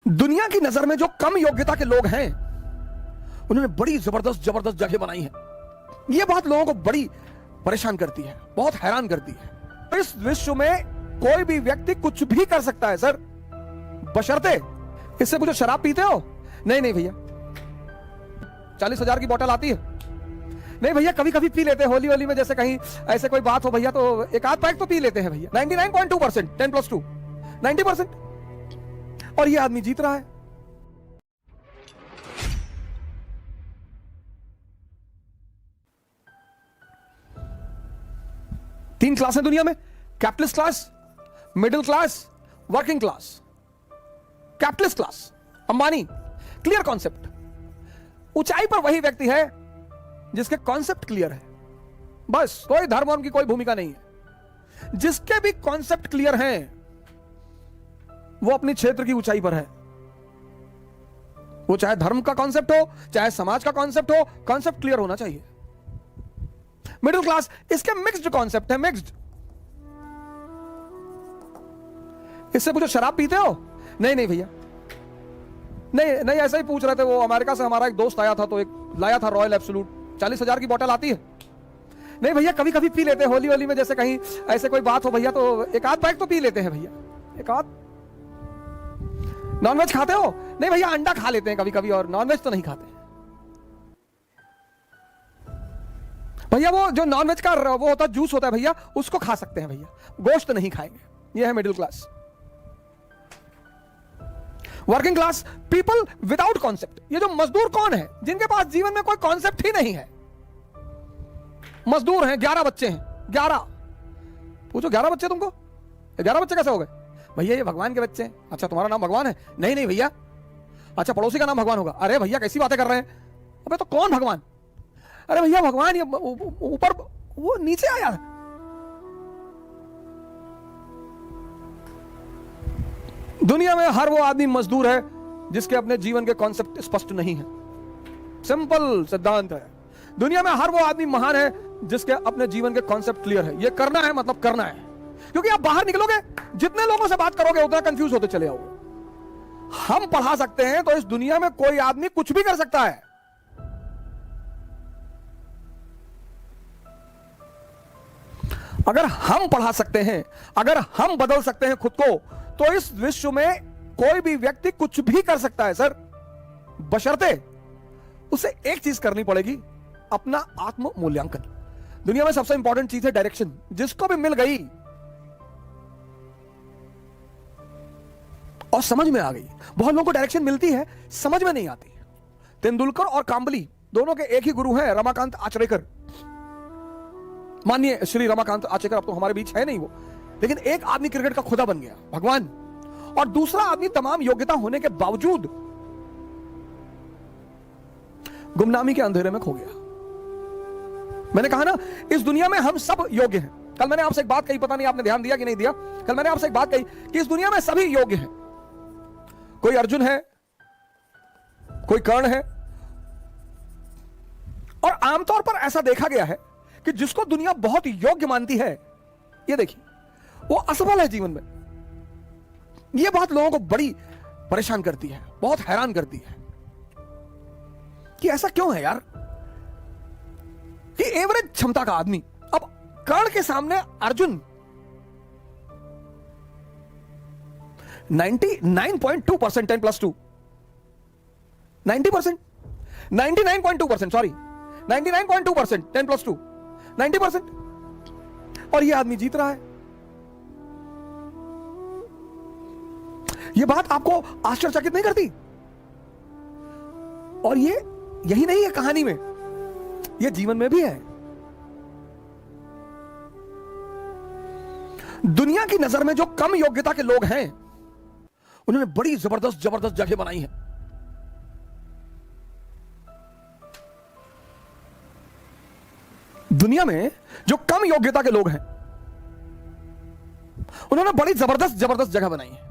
दुनिया की नजर में जो कम योग्यता के लोग हैं उन्होंने बड़ी जबरदस्त जबरदस्त जगह बनाई है। यह बात लोगों को बड़ी परेशान करती है, बहुत हैरान करती है। इस विश्व में कोई भी व्यक्ति कुछ भी कर सकता है सर, बशर्ते इससे पूछो शराब पीते हो? नहीं नहीं भैया। 40,000 की बोतल आती है? नहीं भैया, कभी कभी पी लेते हैं होली होली में, जैसे कहीं ऐसे कोई बात हो भैया तो एक आध पैक तो पी लेते हैं भैया। 99.2%, 10+2 90%। और ये आदमी जीत रहा है। तीन क्लास है दुनिया में, capitalist class, middle class, working class. Capitalist class, Ambani, clear concept. ऊंचाई पर वही व्यक्ति है जिसके कॉन्सेप्ट क्लियर है, बस कोई धर्म वर्म की कोई भूमिका नहीं है। जिसके भी कॉन्सेप्ट क्लियर हैं वो अपनी क्षेत्र की ऊंचाई पर है। वो चाहे धर्म का कॉन्सेप्ट हो, चाहे समाज का कॉन्सेप्ट हो, कॉन्सेप्ट क्लियर होना चाहिए। मिडिल क्लास, इसके मिक्स्ड कॉन्सेप्ट है, मिक्स्ड। इससे पूछो शराब पीते हो? नहीं नहीं भैया। नहीं नहीं, ऐसा ही पूछ रहे थे। वो अमेरिका से हमारा एक दोस्त आया था तो एक लाया था रॉयल एब्सोल्यूट, 40,000 की बोतल आती है? नहीं भैया, कभी कभी पी लेते हैं होली होली में, जैसे कहीं ऐसे कोई बात हो भैया तो एक आध पैक तो पी लेते हैं भैया, एक आध। नॉनवेज खाते हो? नहीं भैया, अंडा खा लेते हैं कभी कभी, और नॉनवेज तो नहीं खाते भैया। वो जो नॉनवेज का वो होता है, जूस होता है भैया, उसको खा सकते हैं भैया, गोश्त नहीं खाएंगे। ये है middle class. Working class, people without concept. ये जो मजदूर कौन है जिनके पास जीवन में कोई कॉन्सेप्ट ही नहीं है? मजदूर हैं, 11 बच्चे हैं, 11। पूछो 11 बच्चे तुमको? 11 बच्चे कैसे हो गए? भैया ये भगवान के बच्चे हैं। अच्छा, तुम्हारा नाम भगवान है? नहीं नहीं भैया। अच्छा, पड़ोसी का नाम भगवान होगा? अरे भैया कैसी बातें कर रहे हैं? अबे तो कौन भगवान? अरे भैया भगवान ये ऊपर, वो नीचे आया। दुनिया में हर वो आदमी मजदूर है जिसके अपने जीवन के कॉन्सेप्ट स्पष्ट नहीं है। सिंपल सिद्धांत है। दुनिया में हर वो आदमी महान है जिसके अपने जीवन के कॉन्सेप्ट क्लियर है। ये करना है मतलब करना है। क्योंकि आप बाहर निकलोगे, जितने लोगों से बात करोगे उतना कंफ्यूज होते चले आओगे। हम पढ़ा सकते हैं तो इस दुनिया में कोई आदमी कुछ भी कर सकता है। अगर हम पढ़ा सकते हैं, अगर हम बदल सकते हैं खुद को, तो इस विश्व में कोई भी व्यक्ति कुछ भी कर सकता है सर, बशर्ते उसे एक चीज करनी पड़ेगी, अपना आत्म मूल्यांकन। दुनिया में सबसे इंपॉर्टेंट चीज है डायरेक्शन। जिसको भी मिल गई और समझ में आ गई। बहुत लोगों को डायरेक्शन मिलती है, समझ में नहीं आती। तेंदुलकर और कांबली दोनों के एक ही गुरु हैं, रमाकांत आचरेकर। माननीय श्री रमाकांत आचरेकर अब तो हमारे बीच है नहीं वो, लेकिन एक आदमी क्रिकेट का खुदा बन गया, भगवान, और दूसरा आदमी तमाम योग्यता होने के बावजूद गुमनामी के अंधेरे में खो गया। मैंने कहा ना, इस दुनिया में हम सब योग्य हैं। कल मैंने आपसे एक बात कही, पता नहीं आपने ध्यान दिया कि नहीं दिया। कल मैंने आपसे एक बात कही कि इस दुनिया में सभी योग्य हैं। कोई अर्जुन है, कोई कर्ण है, और आमतौर पर ऐसा देखा गया है कि जिसको दुनिया बहुत योग्य मानती है, ये देखिए, वो असफल है जीवन में। यह बात लोगों को बड़ी परेशान करती है, बहुत हैरान करती है कि ऐसा क्यों है यार, कि एवरेज क्षमता का आदमी, अब कर्ण के सामने अर्जुन 99.2%, 10+2 90%, 99.2%, सॉरी 99.2%, 10+2 90%, और यह आदमी जीत रहा है। यह बात आपको आश्चर्यचकित नहीं करती? और ये यही नहीं है कहानी में, यह जीवन में भी है। दुनिया की नजर में जो कम योग्यता के लोग हैं उन्होंने बड़ी जबरदस्त जबरदस्त जगह बनाई है। दुनिया में जो कम योग्यता के लोग हैं उन्होंने बड़ी जबरदस्त जबरदस्त जगह बनाई है।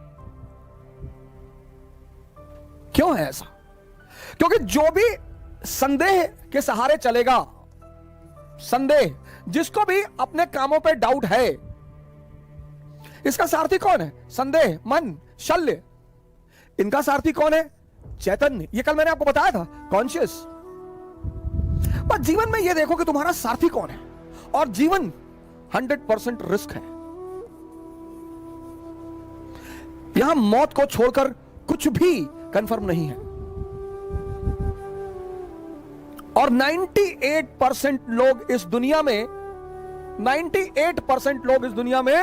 क्यों है ऐसा? क्योंकि जो भी संदेह के सहारे चलेगा, संदेह, जिसको भी अपने कामों पे डाउट है, इसका सारथी कौन है? संदेह, मन, शल्य। इनका सारथी कौन है? चैतन्य। ये कल मैंने आपको बताया था, कॉन्शियस। पर जीवन में ये देखो कि तुम्हारा सारथी कौन है। और जीवन 100% रिस्क है। यहां मौत को छोड़कर कुछ भी कंफर्म नहीं है। और 98% लोग इस दुनिया में 98% लोग इस दुनिया में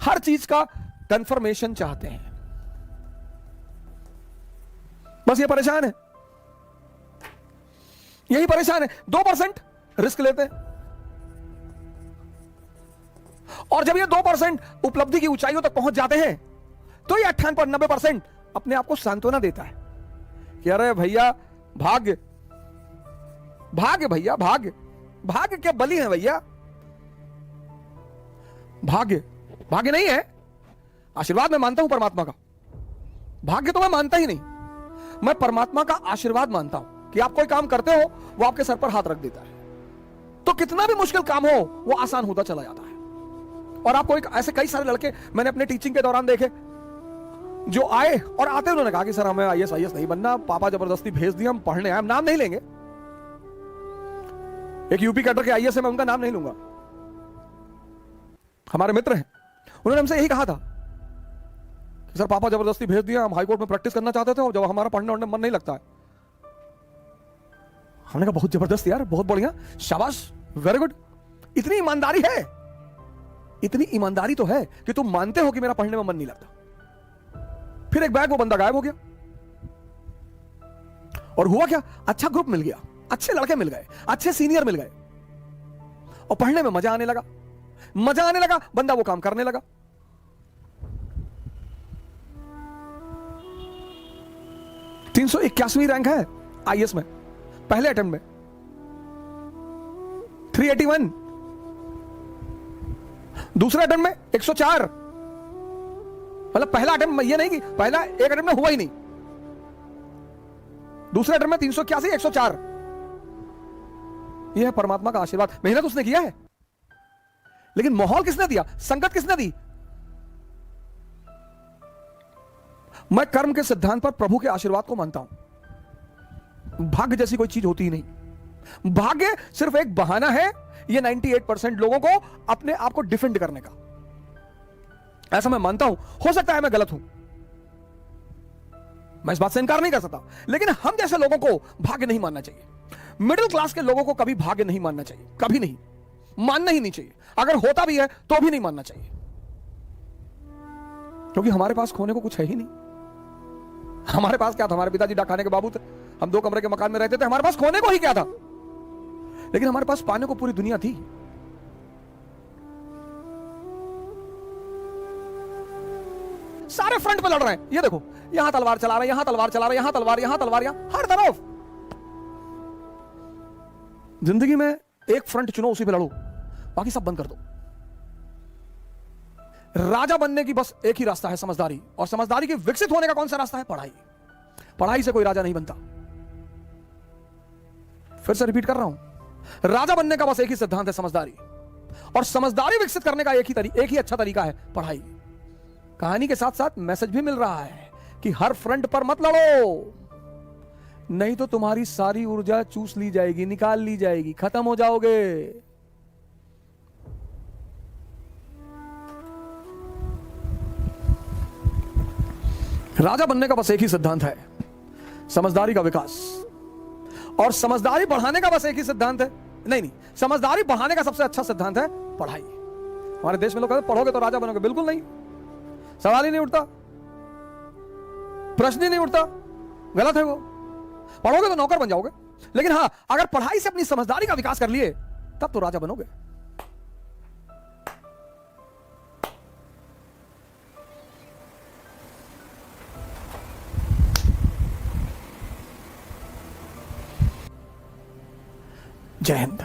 हर चीज का कंफर्मेशन चाहते हैं। बस ये परेशान है, यही परेशान है। 2% रिस्क लेते हैं। और जब ये 2% उपलब्धि की ऊंचाइयों तक पहुंच जाते हैं तो ये 98-90% अपने आप को सांत्वना देता है कि अरे भैया भाग्य, भाग्य भैया, भाग्य, भाग्य के बलि है भैया। भाग्य, भाग्य नहीं है। आशीर्वाद मैं मानता हूं परमात्मा का, भाग्य तो मैं मानता ही नहीं। मैं परमात्मा का आशीर्वाद मानता हूं कि आप कोई काम करते हो वो आपके सर पर हाथ रख देता है, तो कितना भी मुश्किल काम हो वो आसान होता चला जाता है। और आपको एक ऐसे कई सारे लड़के मैंने अपने टीचिंग के दौरान देखे जो आए और आते उन्होंने कहा कि सर हमें आईएएस नहीं बनना, पापा जबरदस्ती भेज दिया, हम पढ़ने आए। हम नाम नहीं लेंगे, एक यूपी कैडर के आईएएस है, मैं उनका नाम नहीं लूंगा, हमारे मित्र हैं। उन्होंने हमसे यही कहा था कि सर पापा जबरदस्ती भेज दिया, हम हाईकोर्ट में प्रैक्टिस करना चाहते थे और जब हमारा पढ़ने वढ़ने मन नहीं लगता है। हमने कहा बहुत जबरदस्त यार, बहुत बढ़िया, शाबाश, वेरी गुड। इतनी ईमानदारी है, इतनी ईमानदारी तो है कि तुम मानते हो कि मेरा पढ़ने में मन नहीं लगता। फिर एक बैग वो बंदा गायब हो गया। और हुआ क्या? अच्छा ग्रुप मिल गया, अच्छे लड़के मिल गए, अच्छे सीनियर मिल गए और पढ़ने में मजा आने लगा। मजा आने लगा, बंदा वो काम करने लगा। तीन 381वीं रैंक है आईएएस में, पहले अटेम्प्ट में 381, दूसरे अटेम्प्ट में 104। मतलब पहला अटेम्प्ट में, ये नहीं कि पहला एक अटेम्प्ट में हुआ ही नहीं, दूसरे अटेम्प्ट में 381, 104। यह है परमात्मा का आशीर्वाद। मेहनत उसने किया है, लेकिन माहौल किसने दिया, संगत किसने दी? मैं कर्म के सिद्धांत पर प्रभु के आशीर्वाद को मानता हूं। भाग्य जैसी कोई चीज होती ही नहीं। भाग्य सिर्फ एक बहाना है ये 98% लोगों को अपने आप को डिफेंड करने का। ऐसा मैं मानता हूं। हो सकता है मैं गलत हूं, मैं इस बात से इनकार नहीं कर सकता, लेकिन हम जैसे लोगों को भाग्य नहीं मानना चाहिए। मिडिल क्लास के लोगों को कभी भाग्य नहीं मानना चाहिए, कभी नहीं, मानना ही नहीं चाहिए। अगर होता भी है तो भी नहीं मानना चाहिए, क्योंकि हमारे पास खोने को कुछ है ही नहीं। हमारे पास क्या था? हमारे पिताजी डाकखाने के बाबू थे, हम 2 कमरे के मकान में रहते थे। हमारे पास खोने को ही क्या था? लेकिन हमारे पास पाने को पूरी दुनिया थी। सारे फ्रंट पे लड़ रहे हैं। ये देखो, यहां तलवार चला रहे हैं, यहां तलवार चला रहे हैं, यहां तलवार, यहां तलवार, यहां हर तरफ। जिंदगी में एक फ्रंट चुनो, उसी पे लड़ो, बाकी सब बंद कर दो। राजा बनने की बस एक ही रास्ता है, समझदारी। और समझदारी के विकसित होने का कौन सा रास्ता है? पढ़ाई। पढ़ाई से कोई राजा नहीं बनता। फिर से रिपीट कर रहा हूं, राजा बनने का बस एक ही सिद्धांत है, समझदारी। और समझदारी विकसित करने का एक ही अच्छा तरीका है, पढ़ाई। कहानी के साथ साथ मैसेज भी मिल रहा है कि हर फ्रंट पर मत लड़ो, नहीं तो तुम्हारी सारी ऊर्जा चूस ली जाएगी, निकाल ली जाएगी, खत्म हो जाओगे। राजा बनने का बस एक ही सिद्धांत है, समझदारी का विकास। और समझदारी बढ़ाने का बस एक ही सिद्धांत है, नहीं, समझदारी बढ़ाने का सबसे अच्छा सिद्धांत है पढ़ाई। हमारे देश में लोग कहते हैं पढ़ोगे तो राजा बनोगे। बिल्कुल नहीं, सवाल ही नहीं उठता, प्रश्न ही नहीं उठता, गलत है वो। पढ़ोगे तो नौकर बन जाओगे, लेकिन हां, अगर पढ़ाई से अपनी समझदारी का विकास कर लिए तब तो राजा बनोगे। जय हिंद।